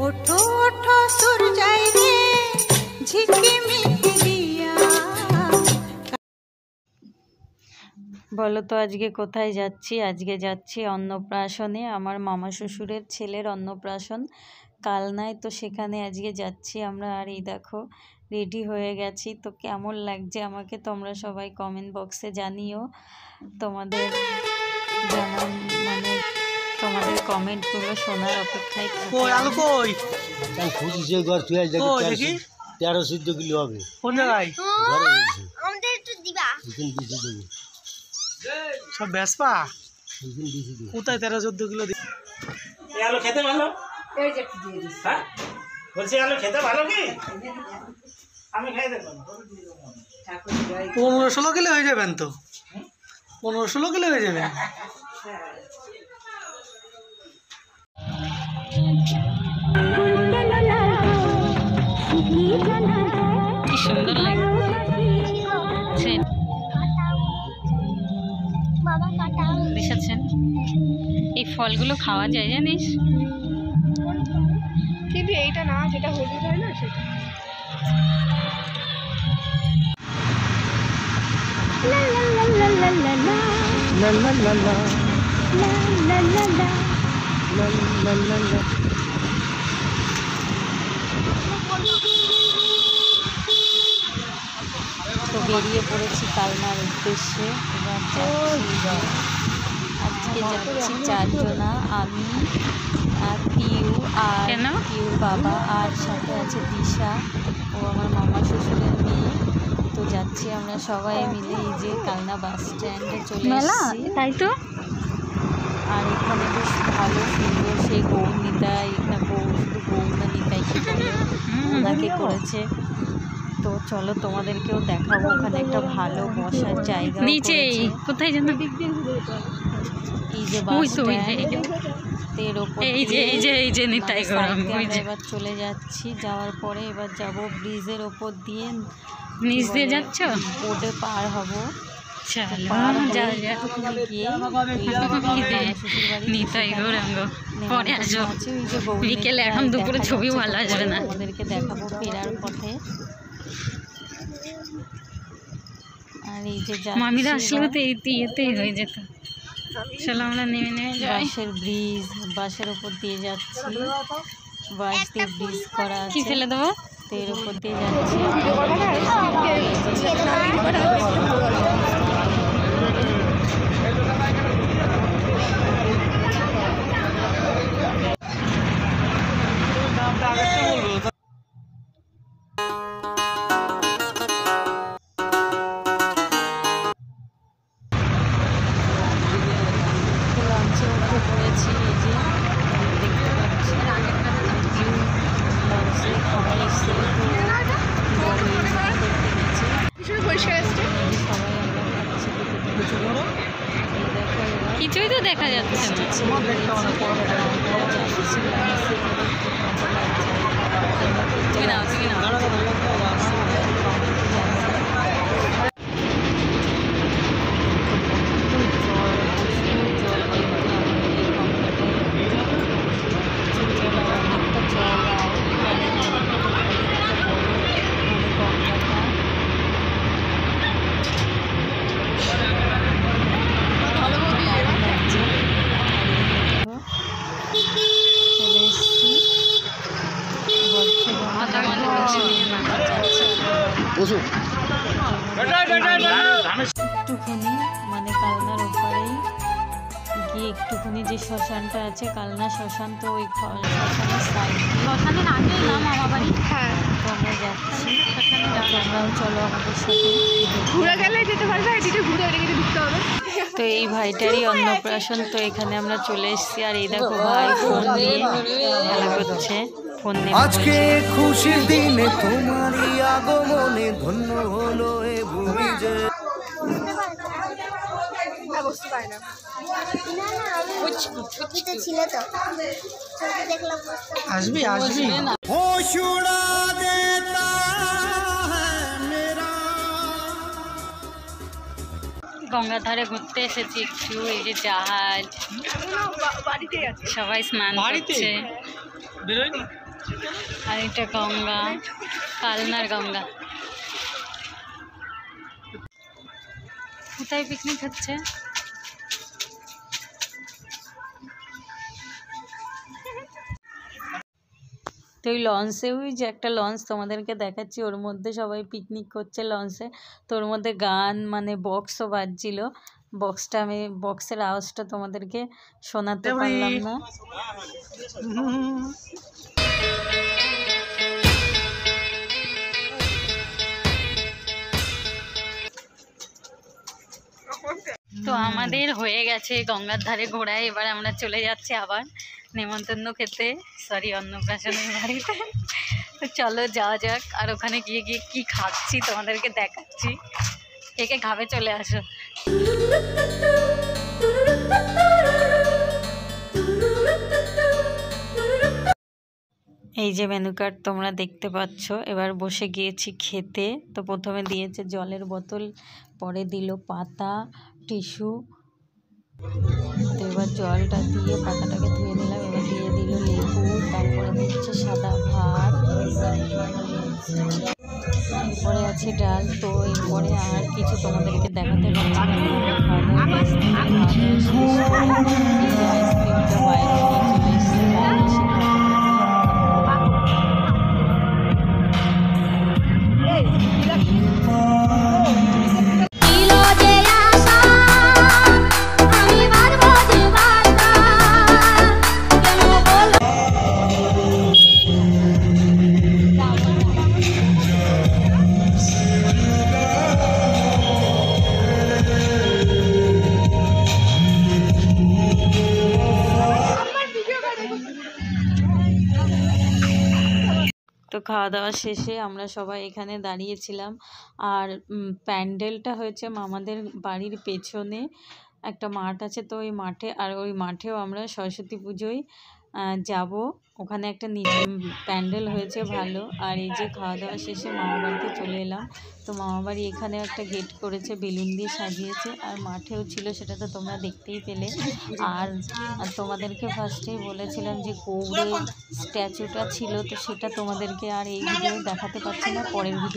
ওঠো ওঠো সূর্যাই রে ঝিকিমিকি দিয়া। বলো তো আজকে কোথায় যাচ্ছি? আজকে যাচ্ছি অন্নপ্রাশনে, আমার মামা শ্বশুরের ছেলের অন্নপ্রাশন কালনায়। তো সেখানে আজকে যাচ্ছি আমরা। আর এই দেখো রেডি হয়ে গেছি। তো কেমন লাগছে আমাকে তোমরা সবাই কমেন্ট বক্সে জানিও। তোমাদের জানান মানে তোমাদের কমেন্টগুলো শোনার অপেক্ষায় থাকি। 13-14 কিলো হবে। কোন জায়গায়? আমাদের একটু দিবা। সব বেসপা কোথায় 13-14 কিলো দিই। এই আলু খেতে ভালো, এই যে একটু দিয়ে দিস। হ্যাঁ বলছি আলু খেতে ভালো কি? আমি খাই দেব। 15-16 কিলো হয়ে যাবেন তো, 15-16 কিলো হয়ে যাবে। কি সুন্দর লাগছে দেখাচ্ছেন। এই ফলগুলো খাওয়া যায় জানিস, কিন্তু এইটা না, যেটা হলুদ হয় না সেটা। তো বেরিয়ে পড়েছি কালনার উদ্দেশ্যে। এবার যাচ্ছি, আজকে যাচ্ছি 4 জনা, আমি আর পিউ আর পিউর বাবা, আর সাথে আছে দিশা, ও আমার মামা শ্বশুরের মেয়ে। তো যাচ্ছি আমরা সবাই মিলে। এই যে কালনা বাস স্ট্যান্ডে চলে এসেছি, তাই তো। আর এখানে বেশ ভালো সুন্দর সেই গৌরনিতাই, না শুধু গৌরনা নিতাই কি বলে ওনাকে করেছে। তো চলো তোমাদেরকেও দেখাবো, ওখানে একটা ভালো বসার জায়গা নিচে। কোথায় যেন এই যে বাস স্ট্যান্ড, এর ওপর এই যে নিতাই গরম। এবার চলে যাচ্ছি, যাওয়ার পরে এবার যাব ব্রিজের ওপর দিয়ে, নিচ দিয়ে যাচ্ছ, বোটে পার হব। বিকেলে এখন দুপুরে ছবি ভালো আসবে না, ওদেরকে দেখাবো ফেরার পথে। আর এই যে মামিরা আসলে তো ইয়েতেই হয়ে যেত। চলো আমরা নেমে নেমে বাসের ব্রিজ, বাসের ওপর দিয়ে যাচ্ছি, বাস দিয়ে ব্রিজ করা আছে, কি ফেলে দেবো, তো এর ওপর দিয়ে যাচ্ছি। কিছুই তো দেখা যাচ্ছে না। একটুখানি মানে কালনার ওপারেই গিয়ে একটুখানি যে শ্মশানটা আছে, কালনা শ্মশান, তো ওই শ্মশানের সাইড, শ্মশানের আগেই না মামা বাড়ি। হ্যাঁ, তো আমরা যাচ্ছি, তোমরাও চলো আমাদের সাথে, ঘুরে গেলে যেতে পারবে, এদিকে ঘুরে ওদিকে ঢুকতে হবে। তো এই ভাইটারই অন্নপ্রাশন, তো এখানে আমরা চলে এসেছি। আর এই দেখো ভাই ফোন নিয়ে খেলা করছে, ফোন নিয়ে। আজকে খুশির দিনে তোমারই আগমনে ধন্য হলো এ ভূমি যে। আসবি আসবি। গঙ্গাধারে ঘুরতে এসেছি একটু, এই যে জাহাজ, সবাই স্নান করছে। আর এটা গঙ্গা, কালনার গঙ্গা। কোথায় পিকনিক হচ্ছে? তো ওই লঞ্চে, ওই যে একটা লঞ্চ তোমাদেরকে দেখাচ্ছি, ওর মধ্যে সবাই পিকনিক করছে লঞ্চে। তো ওর মধ্যে গান মানে বক্সও বাজছিল, বক্সের আওয়াজটা তোমাদেরকে শোনাতে পারলাম না। তো আমাদের হয়ে গেছে গঙ্গার ধারে ঘোরায়, এবার আমরা চলে যাচ্ছি আবার নেমন্তন্ন খেতে, সরি অন্নপ্রাশনের বাড়িতে। তো চলো যাওয়া যাক, আর ওখানে গিয়ে গিয়ে কী খাচ্ছি তোমাদেরকে দেখাচ্ছি। কে কে খাবে চলে আসো। এই যে মেনু কার্ড তোমরা দেখতে পাচ্ছ। এবার বসে গিয়েছি খেতে। তো প্রথমে দিয়েছে জলের বোতল, পরে দিল পাতা, টিস্যু। তো এবার জলটা দিয়ে পাতাটাকে ধুয়ে নিলাম। এবার দিয়ে দিল লেবু, তারপরে দিচ্ছে সাদা ভাত, এরপরে আছে ডাল। তো এরপরে আর কিছু তোমাদেরকে দেখাতে পারছি না, আইসক্রিমটা বাইরে নিয়ে চলে এসেছি। তো খাওয়া দাওয়া শেষে আমরা সবাই এখানে দাঁড়িয়েছিলাম। আর প্যান্ডেলটা হয়েছে মামাদের বাড়ির পেছনে একটা মাঠ আছে, তো ওই মাঠে, আর ওই মাঠেও আমরা সরস্বতী পুজোয় যাব। ওখানে একটা প্যান্ডেল হয়েছে ভালো। আর এই যে খাওয়া দাওয়া শেষে মামা বাড়িতে চলে এলাম। তো মামা বাড়ি এখানেও একটা গেট করেছে, বেলুন দিয়ে সাজিয়েছে, আর মাঠেও ছিল, সেটা তো তোমরা দেখতেই পেলে। আর তোমাদেরকে ফার্স্টেই বলেছিলাম যে গৌড়ের স্ট্যাচুটা ছিল, তো সেটা তোমাদেরকে আর এই ভিডিও দেখাতে পারছি না, পরের ভিডিও